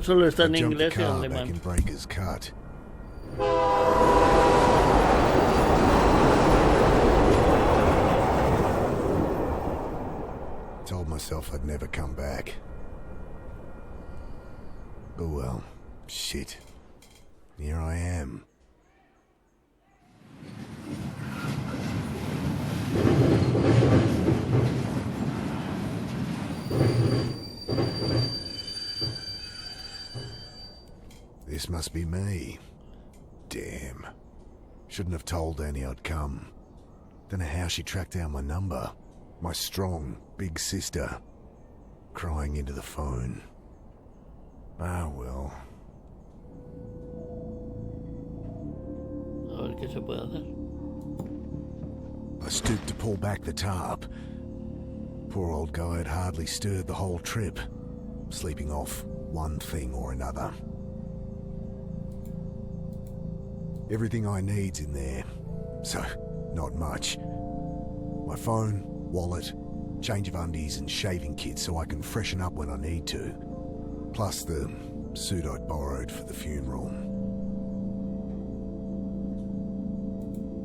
Solo está I en jumped the inglés y car back alemán. in Breaker's Cut. Told myself I'd never come back. Oh well, shit. Here I am. This must be me. Damn. Shouldn't have told Annie I'd come. Don't know how she tracked down my number. My strong, big sister. Crying into the phone. Ah, well. A ver qué se puede hacer. I stooped to pull back the tarp. Poor old guy had hardly stirred the whole trip, sleeping off one thing or another. Everything I need's in there, so not much. My phone, wallet, change of undies and shaving kit so I can freshen up when I need to. Plus the suit I'd borrowed for the funeral.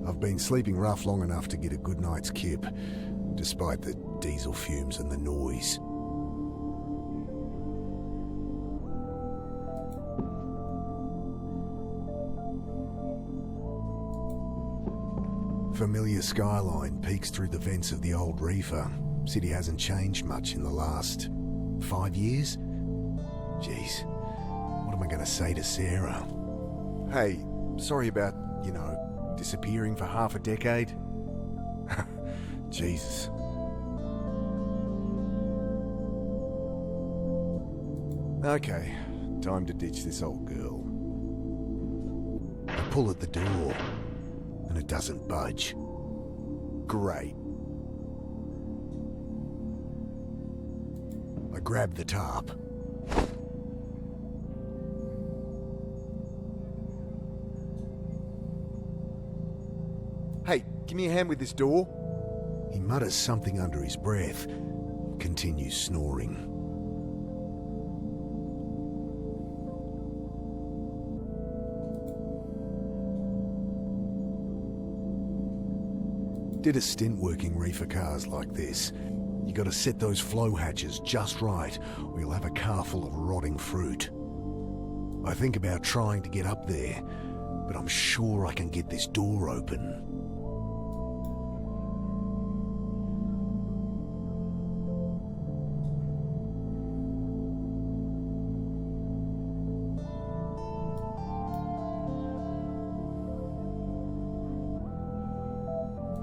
I've been sleeping rough long enough to get a good night's kip, despite the diesel fumes and the noise. Familiar skyline peeks through the vents of the old reefer. City hasn't changed much in the last 5 years. Jeez, what am I going to say to Sarah? Hey, sorry about, disappearing for half a decade. Jesus. Okay, time to ditch this old girl. I pull at the door, and it doesn't budge. Great. I grab the tarp. Hey, give me a hand with this door. He mutters something under his breath, continues snoring. Did a stint working reefer cars like this. You gotta set those flow hatches just right, or you'll have a car full of rotting fruit. I think about trying to get up there, but I'm sure I can get this door open.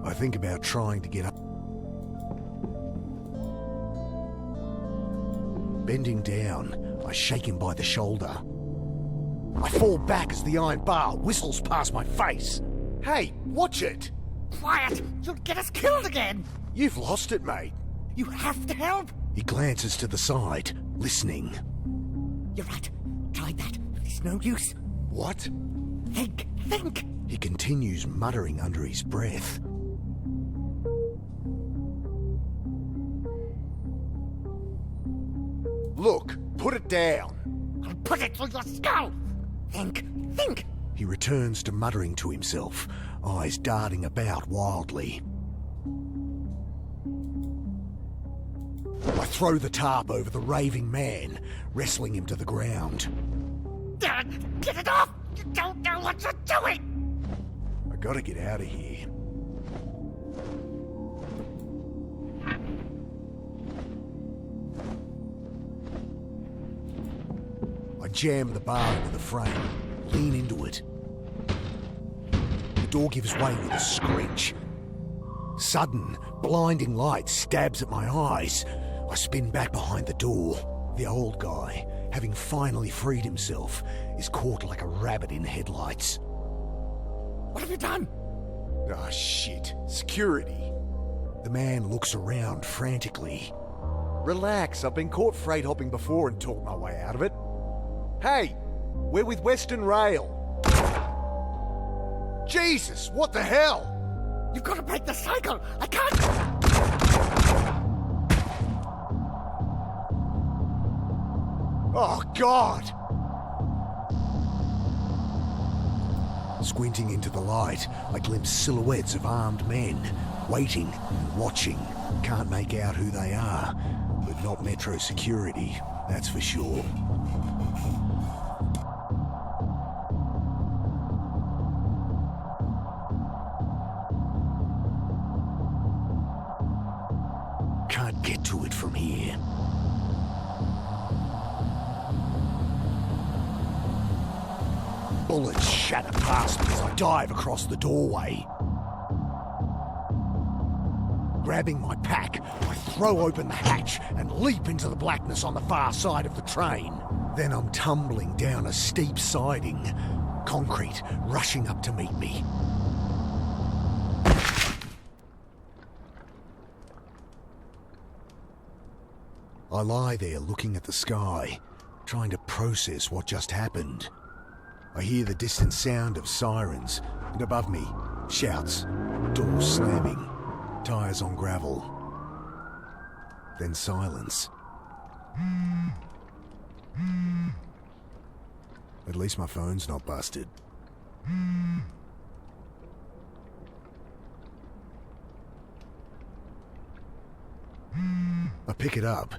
I think about trying to get up. Bending down, I shake him by the shoulder. I fall back as the iron bar whistles past my face. Hey, watch it! Quiet! You'll get us killed again! You've lost it, mate. You have to help! He glances to the side, listening. You're right. Tried that. It's no use. What? Think! He continues muttering under his breath. Look, put it down. I'll put it through your skull! Think! He returns to muttering to himself, eyes darting about wildly. I throw the tarp over the raving man, wrestling him to the ground. Get it off! You don't know what you're doing! I gotta get out of here. I jam the bar into the frame, lean into it. The door gives way with a screech. Sudden, blinding light stabs at my eyes. I spin back behind the door. The old guy, having finally freed himself, is caught like a rabbit in headlights. What have you done? Ah, shit. Security. The man looks around frantically. Relax, I've been caught freight hopping before and talked my way out of it. Hey, we're with Western Rail. Jesus, what the hell? You've got to break the cycle! I can't... Oh, God! Squinting into the light, I glimpse silhouettes of armed men, waiting and watching. Can't make out who they are, but not Metro security, that's for sure. Can't get to it from here. Bullets shatter past me as I dive across the doorway. Grabbing my pack, I throw open the hatch and leap into the blackness on the far side of the train. Then I'm tumbling down a steep siding, concrete rushing up to meet me. I lie there looking at the sky, trying to process what just happened. I hear the distant sound of sirens, and above me, shouts, doors slamming, tyres on gravel. Then silence. At least my phone's not busted. I pick it up,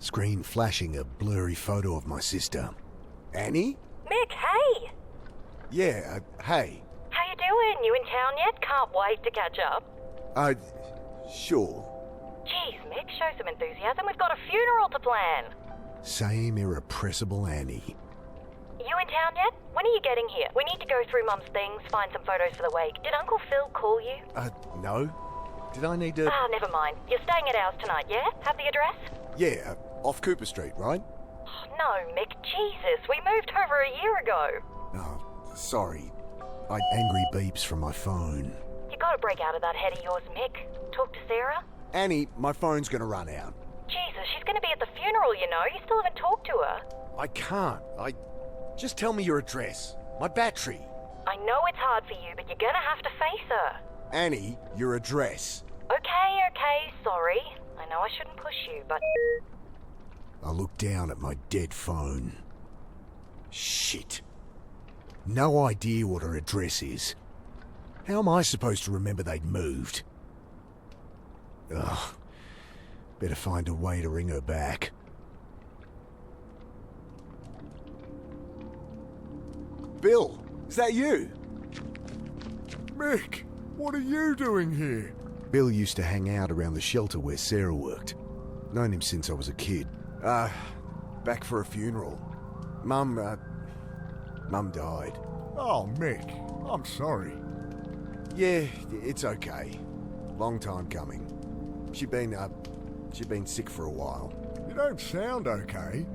screen flashing a blurry photo of my sister. Annie? Mick, hey! Yeah, hey. How you doing? You in town yet? Can't wait to catch up. Sure. Jeez, Mick, show some enthusiasm. We've got a funeral to plan. Same irrepressible Annie. You in town yet? When are you getting here? We need to go through Mum's things, find some photos for the wake. Did Uncle Phil call you? No. Did I need to... Never mind. You're staying at ours tonight, yeah? Have the address? Yeah, off Cooper Street, right? Oh, no, Mick, Jesus. We moved over a year ago. Oh, sorry. Angry beeps from my phone. You gotta break out of that head of yours, Mick. Talk to Sarah? Annie, my phone's gonna run out. Jesus, she's gonna be at the funeral, you know. You still haven't talked to her. I can't. Just tell me your address. My battery. I know it's hard for you, but you're gonna have to face her. Annie, your address. Okay, sorry. I know I shouldn't push you, but... I look down at my dead phone. Shit. No idea what her address is. How am I supposed to remember they'd moved? Ugh. Better find a way to ring her back. Bill, is that you? Mick, what are you doing here? Bill used to hang out around the shelter where Sarah worked. Known him since I was a kid. Back for a funeral. Mum died. Oh, Mick, I'm sorry. Yeah, it's okay. Long time coming. She'd been sick for a while. You don't sound okay.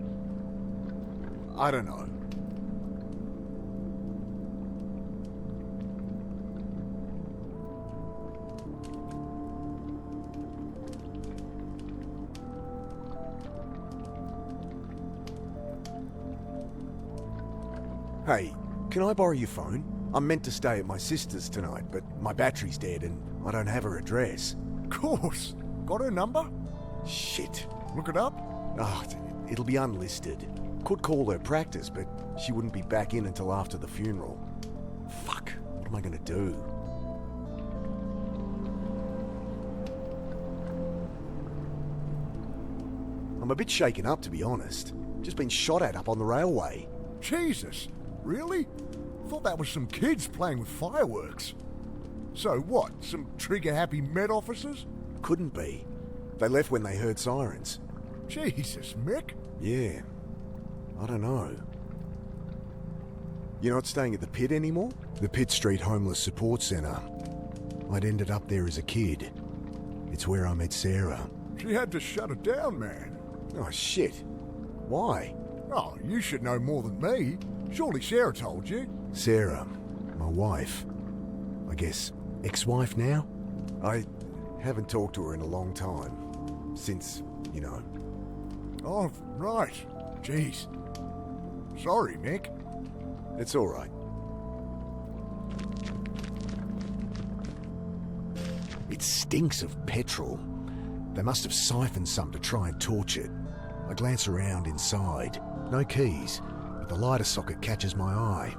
I don't know. Hey, can I borrow your phone? I'm meant to stay at my sister's tonight, but my battery's dead and I don't have her address. Of course. Got her number? Shit. Look it up? Oh, it'll be unlisted. Could call her practice, but she wouldn't be back in until after the funeral. Fuck, what am I gonna do? I'm a bit shaken up, to be honest. Just been shot at up on the railway. Jesus, really? Thought that was some kids playing with fireworks. So what, some trigger-happy Met officers? Couldn't be. They left when they heard sirens. Jesus, Mick. Yeah, I don't know. You're not staying at the Pit anymore? The Pitt Street Homeless Support Centre. I'd ended up there as a kid. It's where I met Sarah. She had to shut it down, man. Oh, shit. Why? Oh, you should know more than me. Surely Sarah told you. Sarah, my wife. I guess ex-wife now? I haven't talked to her in a long time. Since, you know. Oh, right. Jeez. Sorry, Mick. It's all right. It stinks of petrol. They must have siphoned some to try and torch it. I glance around inside. No keys, but the lighter socket catches my eye.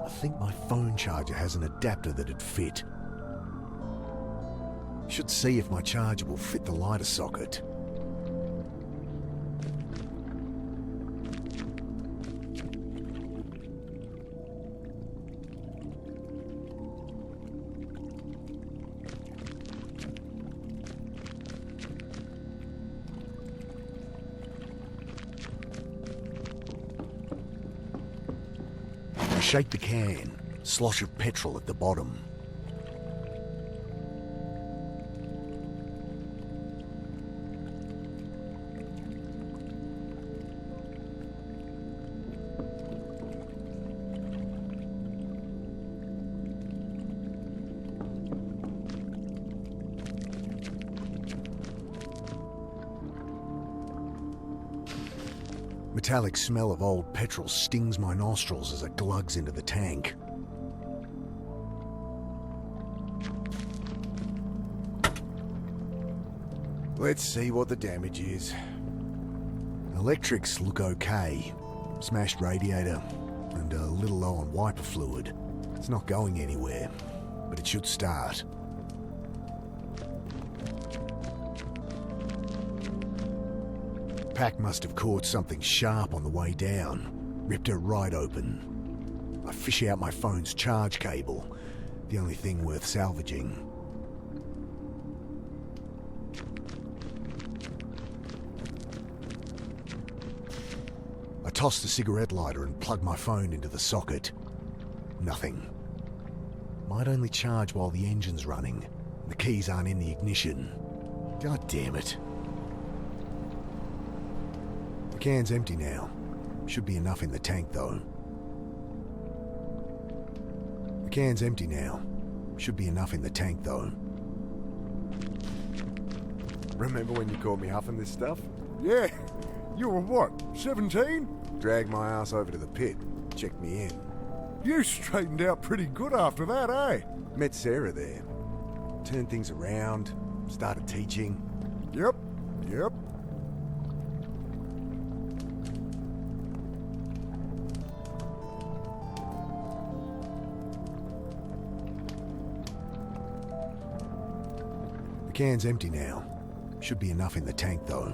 I think my phone charger has an adapter that'd fit. Should see if my charger will fit the lighter socket. I shake the can, slosh of petrol at the bottom. Metallic smell of old petrol stings my nostrils as it glugs into the tank. Let's see what the damage is. Electrics look okay. Smashed radiator and a little low on wiper fluid. It's not going anywhere, but it should start. Pack must have caught something sharp on the way down. Ripped her right open. I fish out my phone's charge cable. The only thing worth salvaging. I toss the cigarette lighter and plug my phone into the socket. Nothing. Might only charge while the engine's running. The keys aren't in the ignition. God damn it. The can's empty now. Should be enough in the tank though. The can's empty now. Should be enough in the tank though. Remember when you caught me huffing this stuff? Yeah. You were what, 17? Dragged my ass over to the pit, checked me in. You straightened out pretty good after that, eh? Met Sarah there. Turned things around, started teaching. Yep. The can's empty now. Should be enough in the tank though.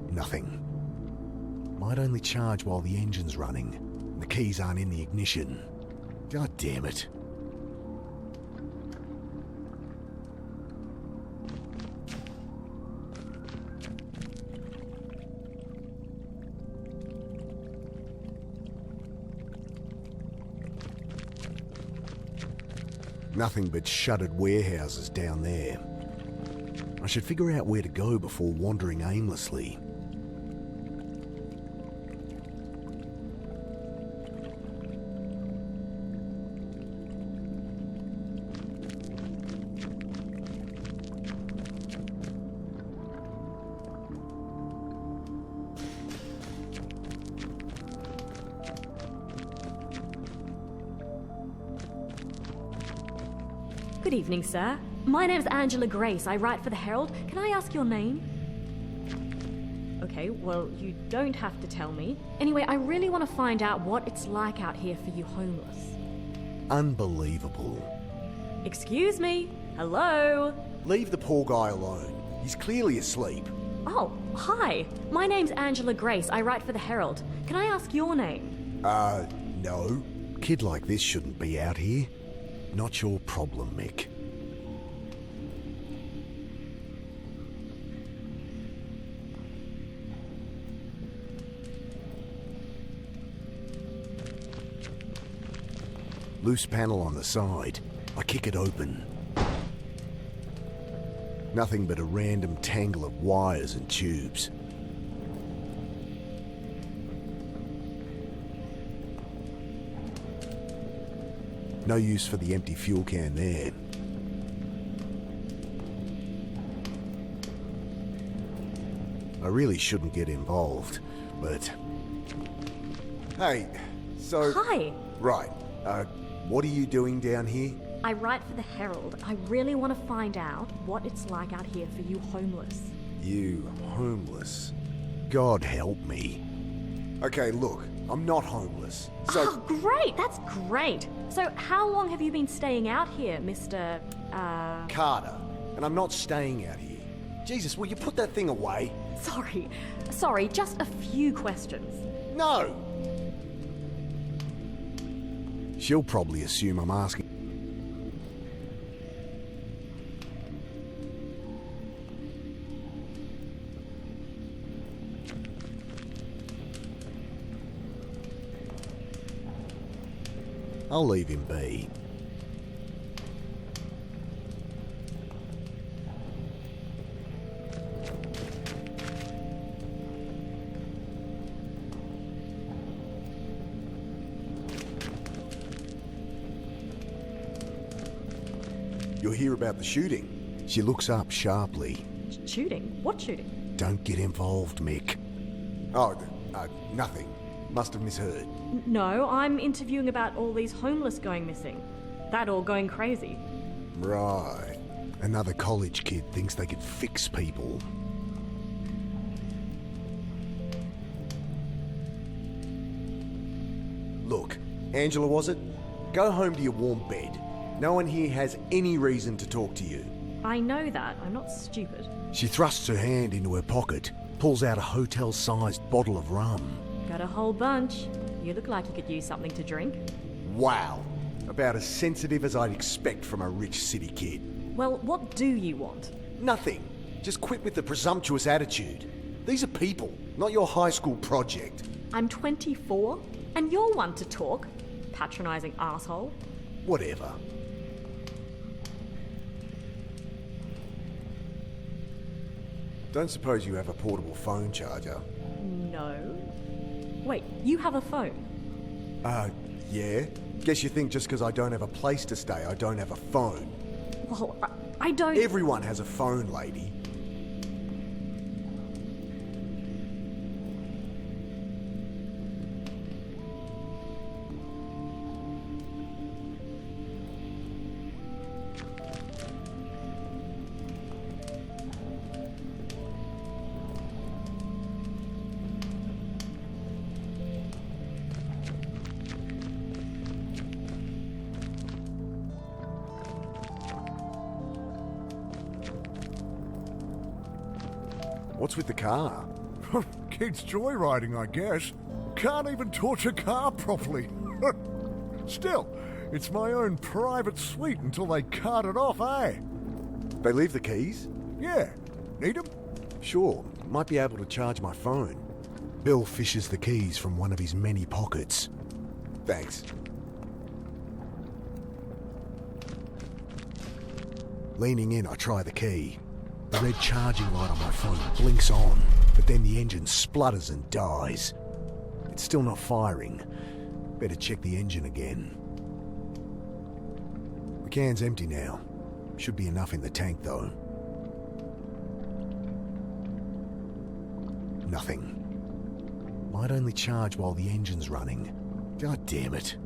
Nothing. Might only charge while the engine's running. The keys aren't in the ignition. God damn it. Nothing but shuttered warehouses down there. I should figure out where to go before wandering aimlessly. Good evening, sir. My name's Angela Grace. I write for the Herald. Can I ask your name? Okay, well, you don't have to tell me. Anyway, I really want to find out what it's like out here for you homeless. Unbelievable. Excuse me? Hello? Leave the poor guy alone. He's clearly asleep. Oh, hi. My name's Angela Grace. I write for the Herald. Can I ask your name? No. Kid like this shouldn't be out here. Not your problem, Mick. Loose panel on the side. I kick it open. Nothing but a random tangle of wires and tubes. No use for the empty fuel can there. I really shouldn't get involved, but... Hey, so... Hi. Right, what are you doing down here? I write for the Herald. I really want to find out what it's like out here for you homeless. You homeless. God help me. Okay, look, I'm not homeless. So, Oh, great! That's great! So, how long have you been staying out here, Mr. Carter, and I'm not staying out here. Jesus, will you put that thing away? Sorry, just a few questions. No! She'll probably assume I'm asking. I'll leave him be. You'll hear about the shooting. She looks up sharply. Shooting? What shooting? Don't get involved, Mick. Oh, nothing. Must have misheard. No, I'm interviewing about all these homeless going missing. That or going crazy. Right. Another college kid thinks they can fix people. Look, Angela, was it? Go home to your warm bed. No one here has any reason to talk to you. I know that. I'm not stupid. She thrusts her hand into her pocket, pulls out a hotel-sized bottle of rum. Got a whole bunch. You look like you could use something to drink. Wow. About as sensitive as I'd expect from a rich city kid. Well, what do you want? Nothing. Just quit with the presumptuous attitude. These are people, not your high school project. I'm 24, and you're one to talk. Patronising asshole. Whatever. Don't suppose you have a portable phone charger? No. Wait, you have a phone? Yeah? Guess you think just because I don't have a place to stay, I don't have a phone. Well, I don't... Everyone has a phone, lady. What's with the car? Kids joyriding, I guess. Can't even torch a car properly. Still, it's my own private suite until they cart it off, eh? They leave the keys? Yeah. Need 'em? Sure. Might be able to charge my phone. Bill fishes the keys from one of his many pockets. Thanks. Leaning in, I try the key. The red charging light on my phone blinks on, but then the engine splutters and dies. It's still not firing. Better check the engine again. The can's empty now. Should be enough in the tank, though. Nothing. Might only charge while the engine's running. God damn it.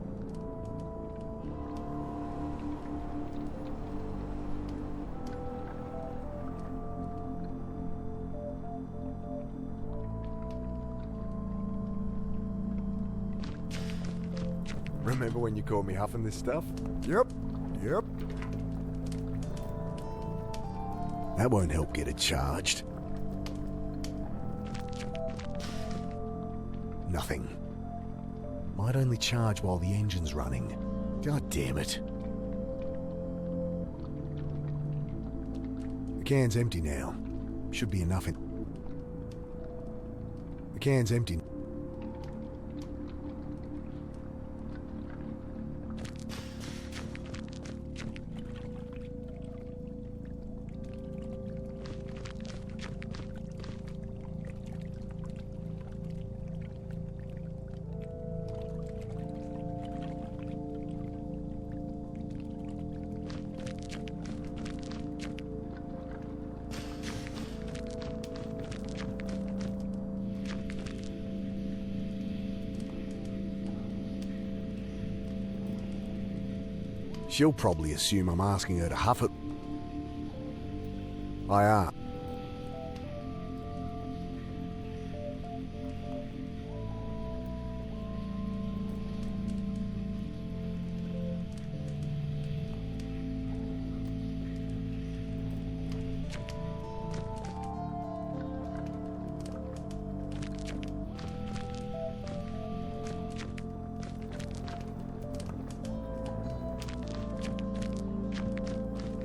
Remember when you called me huffing this stuff? Yep. That won't help get it charged. Nothing. Might only charge while the engine's running. God damn it. The can's empty now. Should be enough in... The can's empty. She'll probably assume I'm asking her to huff it. I are. Hey,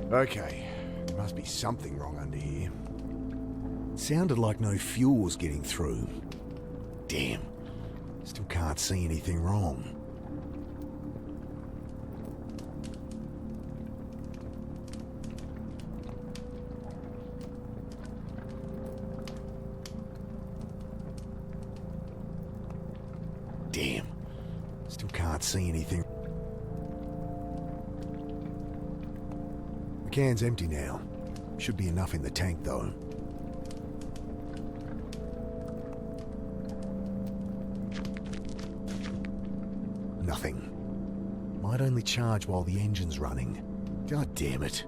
Okay, there must be something wrong under here. It sounded like no fuel was getting through. Damn. Still can't see anything wrong. Damn. Still can't see anything. The can's empty now. Should be enough in the tank though. Nothing. Might only charge while the engine's running. God damn it.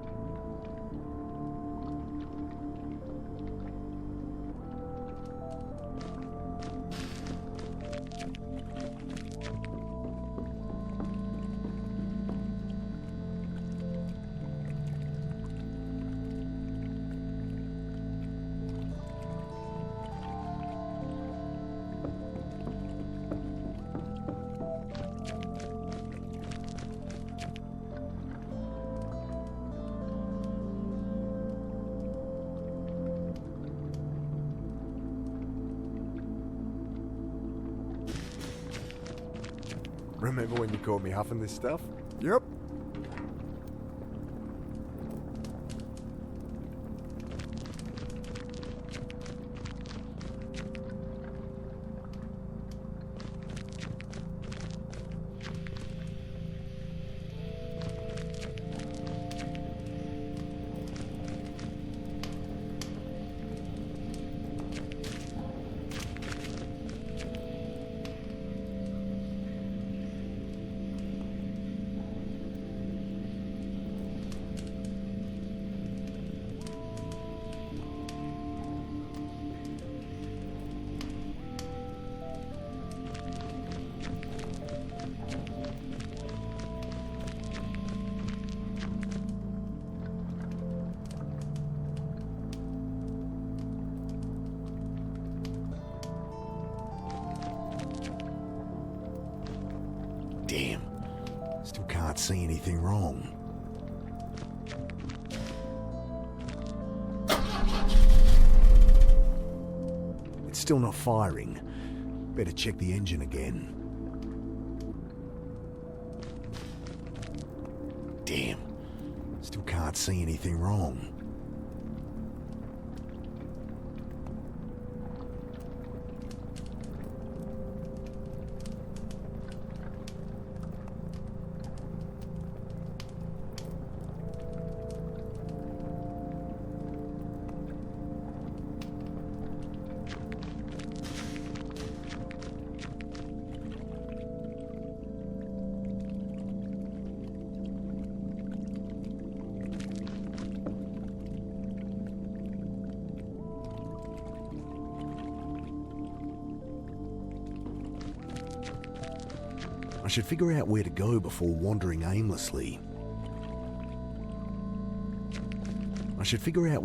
Remember when you called me huffing this stuff? Yep. Damn. Still can't see anything wrong. It's still not firing. Better check the engine again. Damn. Still can't see anything wrong. I should figure out where to go before wandering aimlessly. I should figure out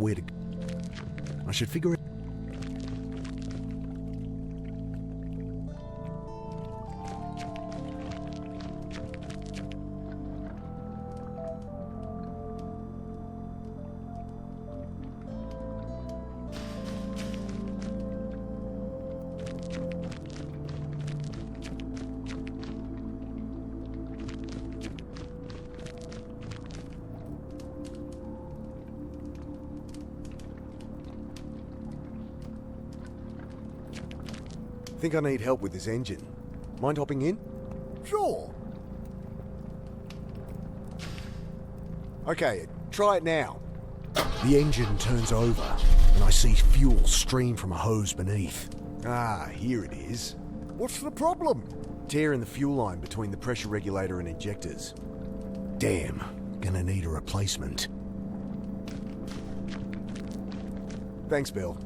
Think I need help with this engine. Mind hopping in? Sure. Okay, try it now. The engine turns over, and I see fuel stream from a hose beneath. Ah, here it is. What's the problem? Tear in the fuel line between the pressure regulator and injectors. Damn, gonna need a replacement. Thanks, Bill.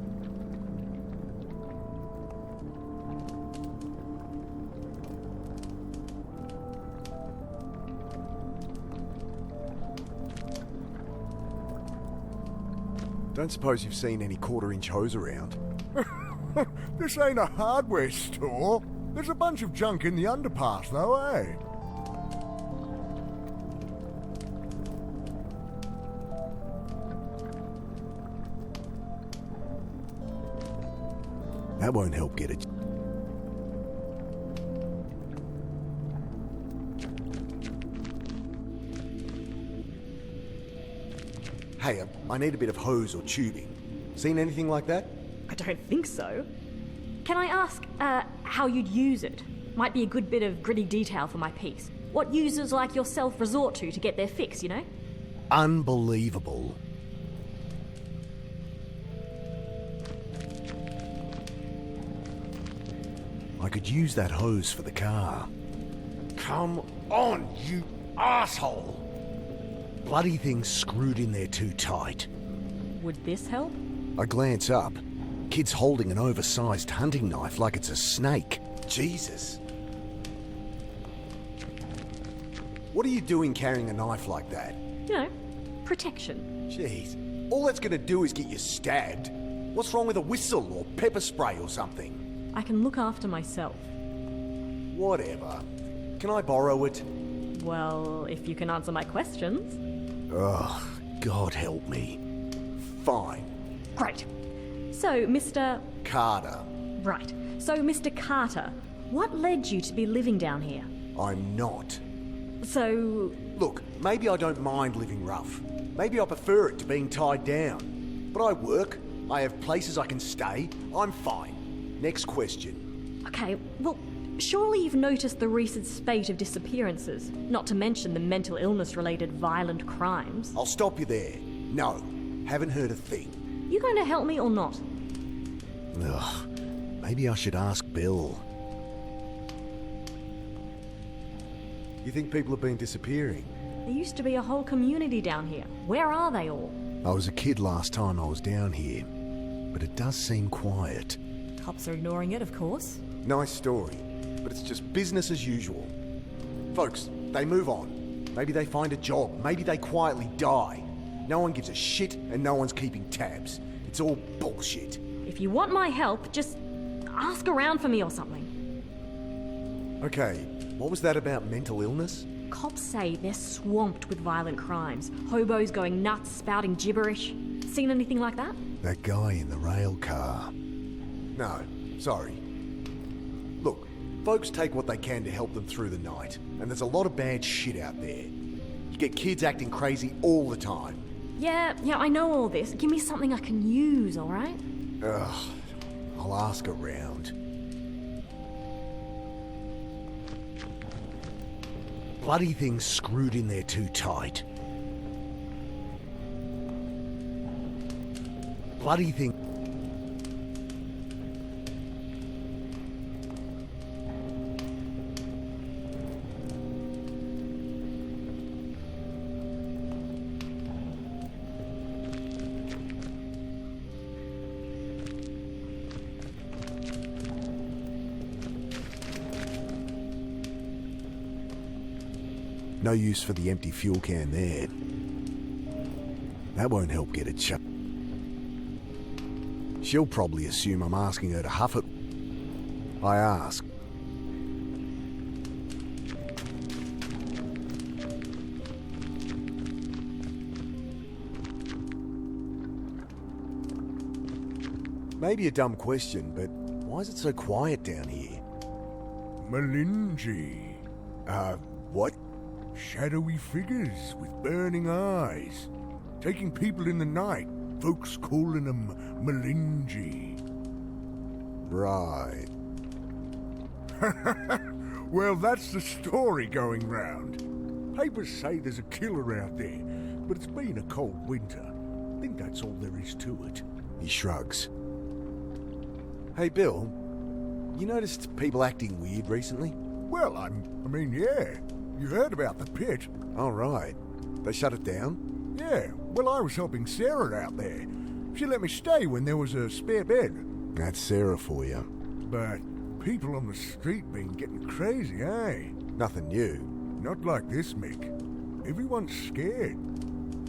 Don't suppose you've seen any quarter-inch hose around? This ain't a hardware store. There's a bunch of junk in the underpass, though, eh? That won't help get it. Hey, I need a bit of hose or tubing. Seen anything like that? I don't think so. Can I ask, how you'd use it? Might be a good bit of gritty detail for my piece. What users like yourself resort to get their fix, you know? Unbelievable. I could use that hose for the car. Come on, you asshole! Bloody thing's screwed in there too tight. Would this help? I glance up. Kid's holding an oversized hunting knife like it's a snake. Jesus. What are you doing carrying a knife like that? You know, protection. Jeez. All that's gonna do is get you stabbed. What's wrong with a whistle or pepper spray or something? I can look after myself. Whatever. Can I borrow it? Well, if you can answer my questions. Ugh, God help me. Fine. Great. So, Mr. Carter. Right. So, Mr. Carter, what led you to be living down here? I'm not. So, Look, maybe I don't mind living rough. Maybe I prefer it to being tied down. But I work, I have places I can stay, I'm fine. Next question. okay, well, surely you've noticed the recent spate of disappearances, not to mention the mental illness-related violent crimes. I'll stop you there. No, haven't heard a thing. You going to help me or not? Ugh, maybe I should ask Bill. You think people have been disappearing? There used to be a whole community down here. Where are they all? I was a kid last time I was down here, but it does seem quiet. Cops are ignoring it, of course. Nice story, but it's just business as usual. Folks, they move on. Maybe they find a job, maybe they quietly die. No one gives a shit and no one's keeping tabs. It's all bullshit. If you want my help, just ask around for me or something. Okay, what was that about mental illness? Cops say they're swamped with violent crimes. Hobos going nuts, spouting gibberish. Seen anything like that? That guy in the rail car. No, sorry. Look, folks take what they can to help them through the night, and there's a lot of bad shit out there. You get kids acting crazy all the time. Yeah, I know all this. Give me something I can use, alright? Ugh, I'll ask around. Bloody thing's screwed in there too tight. Bloody thing. No use for the empty fuel can there. That won't help get it shut. She'll probably assume I'm asking her to huff it. I ask. Maybe a dumb question, but why is it so quiet down here? Malinji. What? Shadowy figures with burning eyes. Taking people in the night. Folks calling them Malinji. Right. Well, that's the story going round. Papers say there's a killer out there, but it's been a cold winter. I think that's all there is to it. He shrugs. Hey, Bill, you noticed people acting weird recently? Well, I mean, yeah. You heard about the pit. All right. They shut it down? Yeah, well, I was helping Sarah out there. She let me stay when there was a spare bed. That's Sarah for you. But people on the street been getting crazy, eh? Nothing new. Not like this, Mick. Everyone's scared.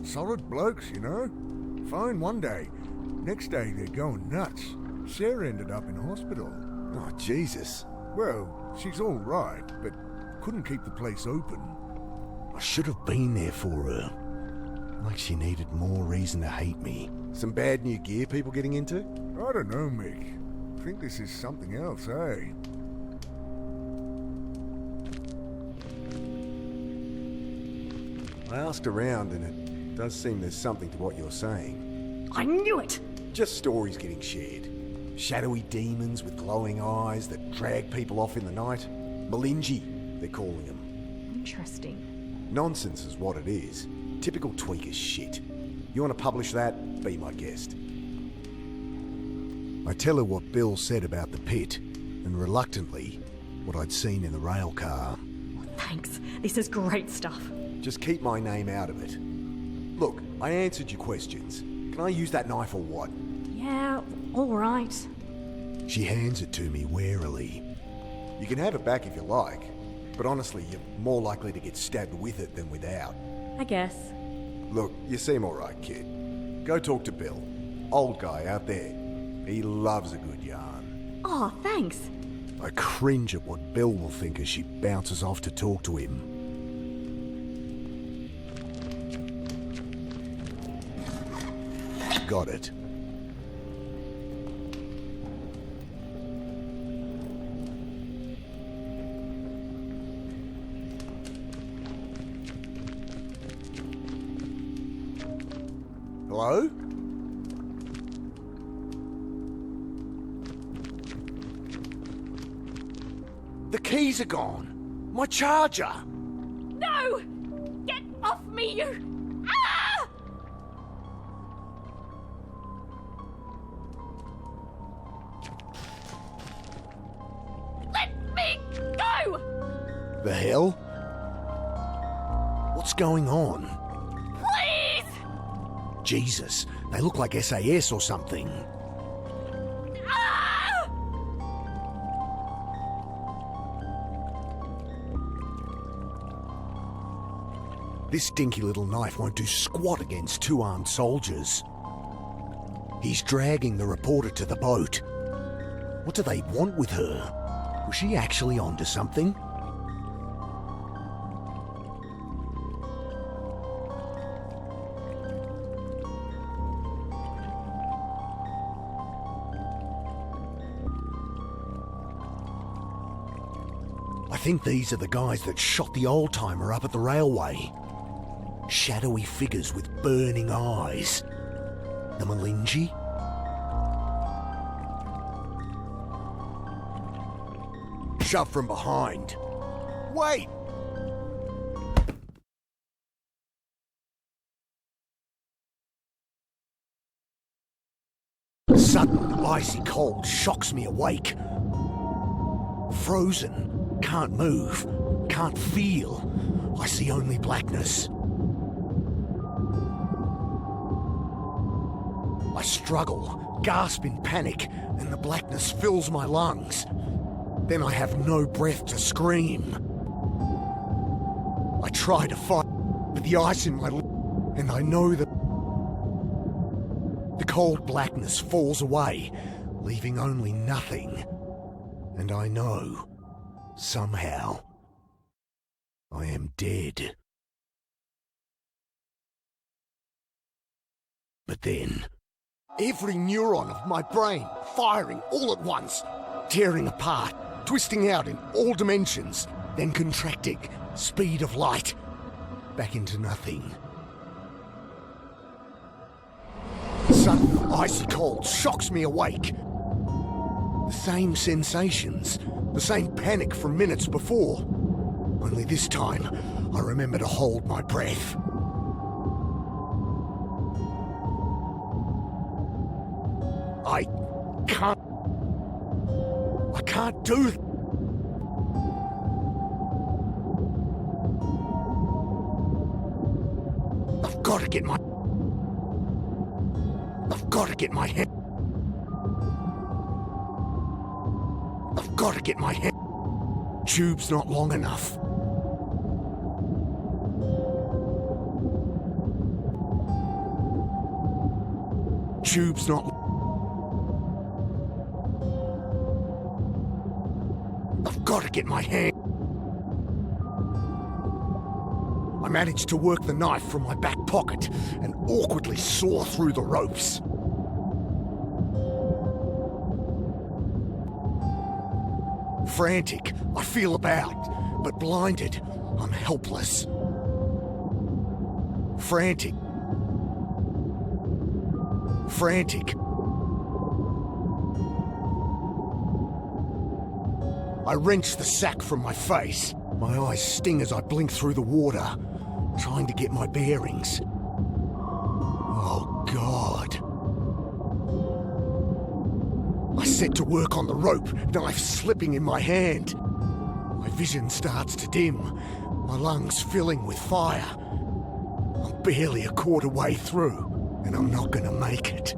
Solid blokes, you know? Fine one day. Next day, they're going nuts. Sarah ended up in hospital. Oh, Jesus. Well, she's all right, but couldn't keep the place open. I should have been there for her. Like she needed more reason to hate me. Some bad new gear people getting into? I don't know, Mick. I think this is something else, eh? I asked around and it does seem there's something to what you're saying. I knew it! Just stories getting shared. Shadowy demons with glowing eyes that drag people off in the night. Malinji, they're calling them. Interesting. Nonsense is what it is. Typical tweaker shit. You want to publish that? Be my guest. I tell her what Bill said about the pit, and reluctantly, what I'd seen in the rail car. Thanks. This is great stuff. Just keep my name out of it. Look, I answered your questions. Can I use that knife or what? Yeah, alright. She hands it to me warily. You can have it back if you like, but honestly, you're more likely to get stabbed with it than without. I guess. Look, you seem alright, kid. Go talk to Bill. Old guy out there. He loves a good yarn. Oh, thanks. I cringe at what Bill will think as she bounces off to talk to him. Got it. Hello? The keys are gone. My charger. No! Get off me, you! Ah! Let me go! The hell? What's going on? Please! Jesus, they look like SAS or something. Ah! This stinky little knife won't do squat against two armed soldiers. He's dragging the reporter to the boat. What do they want with her? Was she actually onto something? I think these are the guys that shot the old-timer up at the railway. Shadowy figures with burning eyes. The Malinji? Shove from behind. Wait! Sudden icy cold shocks me awake. Frozen, can't move, can't feel. I see only blackness. I struggle, gasp in panic, and the blackness fills my lungs. Then I have no breath to scream. I try to fight, but the ice in my lips, and I know that the cold blackness falls away, leaving only nothing. And I know, somehow, I am dead. But then, every neuron of my brain firing all at once, tearing apart, twisting out in all dimensions, then contracting, speed of light, back into nothing. Sudden icy cold shocks me awake. The same sensations, the same panic from minutes before. Only this time, I remember to hold my breath. I can't do it. I've got to get my head. I've got to get my head. Tube's not long enough. Tube's not. I've got to get my hand. I managed to work the knife from my back pocket and awkwardly saw through the ropes. Frantic, I feel about, but blinded, I'm helpless. Frantic. Frantic. I wrench the sack from my face. My eyes sting as I blink through the water, trying to get my bearings. Oh, God. I set to work on the rope, knife slipping in my hand. My vision starts to dim, my lungs filling with fire. I'm barely a quarter way through, and I'm not gonna make it.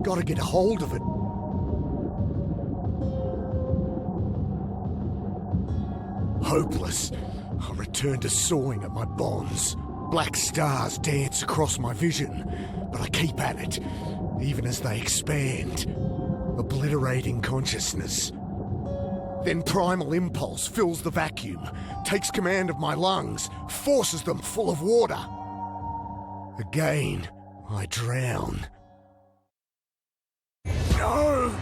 Gotta get a hold of it. Hopeless, I return to sawing at my bonds. Black stars dance across my vision, but I keep at it, even as they expand, obliterating consciousness. Then primal impulse fills the vacuum, takes command of my lungs, forces them full of water. Again, I drown. No!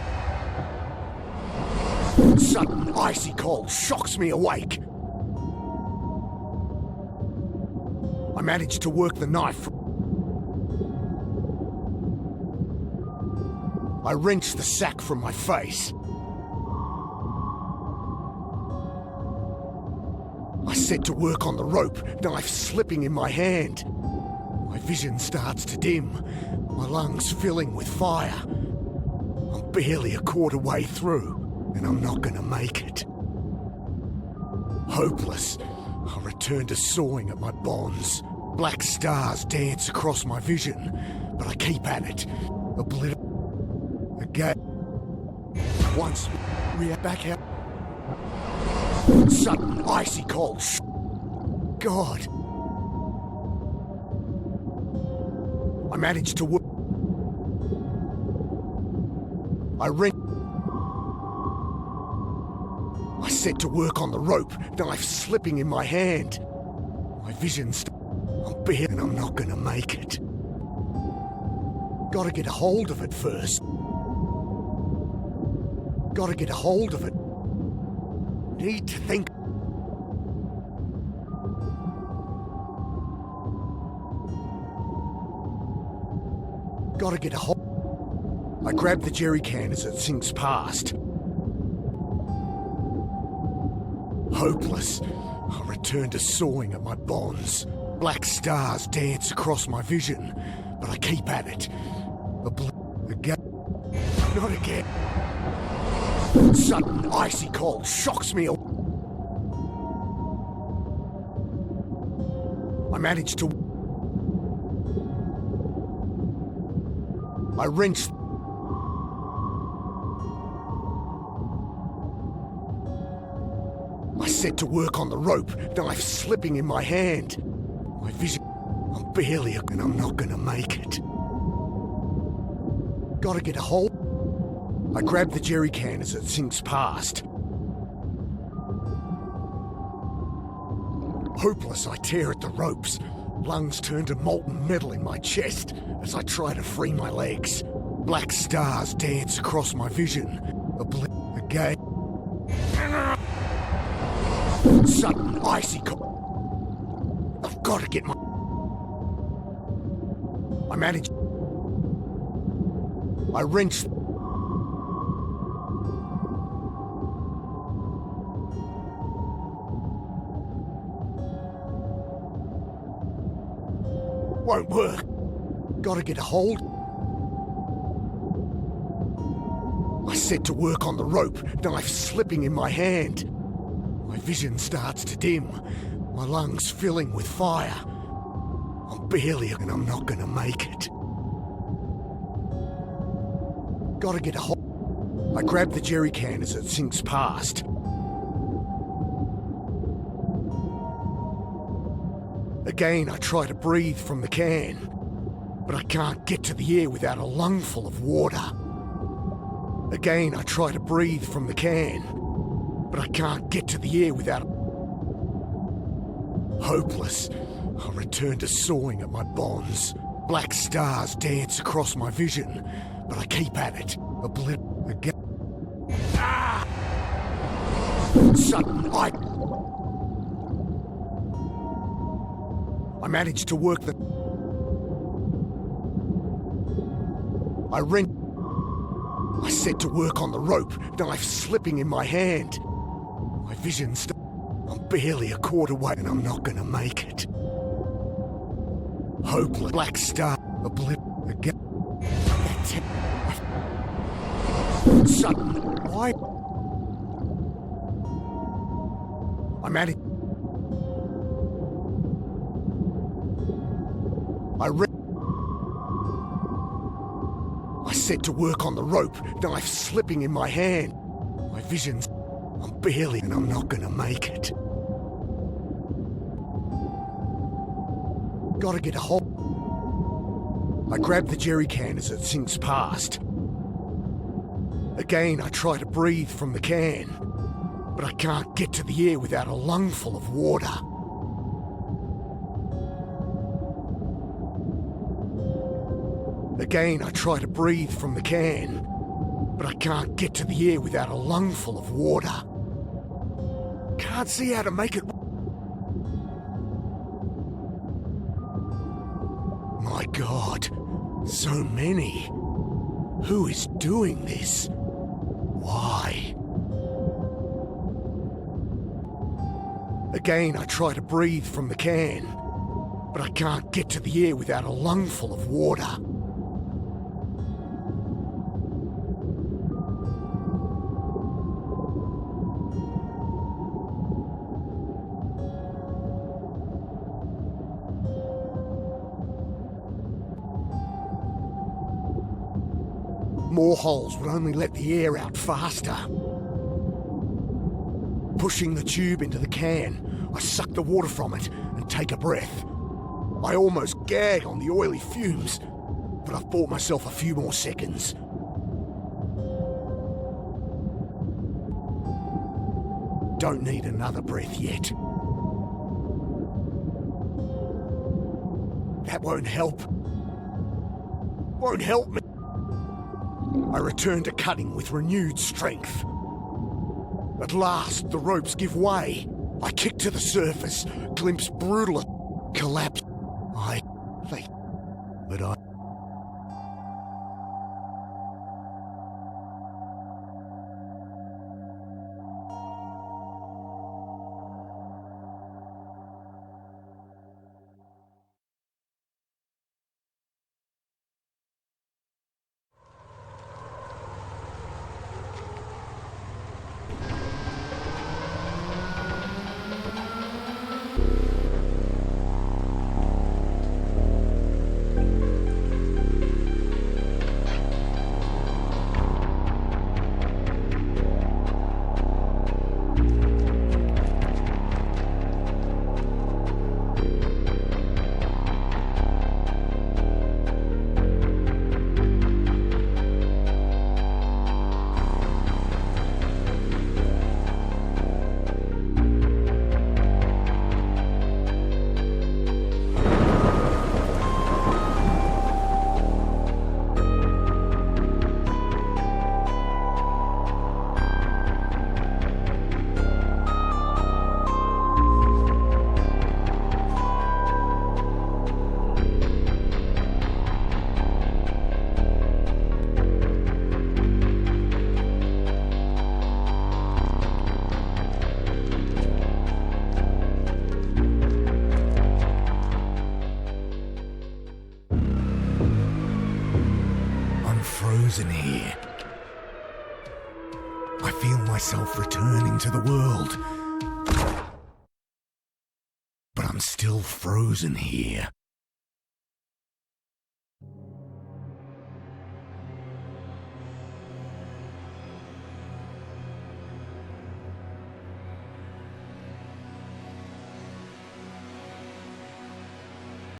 Sudden icy cold shocks me awake. I manage to work the knife. I wrench the sack from my face. I set to work on the rope, knife slipping in my hand. My vision starts to dim, my lungs filling with fire. I'm barely a quarter way through, and I'm not gonna make it. Hopeless, I return to sawing at my bonds. Black stars dance across my vision, but I keep at it. Again. Once, react back out. Sudden icy cold. God. I managed to work. I set to work on the rope, knife slipping in my hand. My vision's I'm bare and I'm not gonna make it. Gotta get a hold of it first. Gotta get a hold of it. Need to think. Gotta get a hold. I grab the jerry can as it sinks past. Hopeless, I return to sawing at my bonds. Black stars dance across my vision, but I keep at it. Again. Not again. Sudden icy cold shocks me. I manage to. I wrench. I set to work on the rope, knife slipping in my hand. My vision. I'm barely, and I'm not gonna make it. Gotta get a hold. I grab the jerry can as it sinks past. Hopeless, I tear at the ropes. Lungs turn to molten metal in my chest as I try to free my legs. Black stars dance across my vision. Again. Sudden icy cold. I've got to get my. I manage. I wrench. Won't work. Gotta get a hold. I set to work on the rope, knife slipping in my hand. My vision starts to dim, my lungs filling with fire. I'm barely, and I'm not gonna make it. Gotta get a hold. I grab the jerry can as it sinks past. Again, I try to breathe from the can, but I can't get to the air without a lungful of water. Again, I try to breathe from the can, but I can't get to the air without. Hopeless, I return to sawing at my bonds. Black stars dance across my vision, but I keep at it. Again. Sudden, I managed to work the... I set to work on the rope, knife slipping in my hand. My vision I'm barely a quarter way and I'm not gonna make it. Hopeless. Black star. A blip. Again. Sudden. Why? I managed... I set to work on the rope, knife slipping in my hand. My vision's... I'm barely and I'm not gonna make it. Gotta get a hold... I grab the jerry can as it sinks past. Again, I try to breathe from the can, but I can't get to the air without a lungful of water. Again, I try to breathe from the can, but I can't get to the air without a lungful of water. Can't see how to make it... My God, so many. Who is doing this? Why? Again, I try to breathe from the can, but I can't get to the air without a lungful of water. More holes would only let the air out faster. Pushing the tube into the can, I suck the water from it and take a breath. I almost gag on the oily fumes, but I've bought myself a few more seconds. Don't need another breath yet. That won't help. Won't help me. I return to cutting with renewed strength. At last, the ropes give way. I kick to the surface, glimpse brutal, collapse. But I... Frozen here. I feel myself returning to the world. But I'm still frozen here.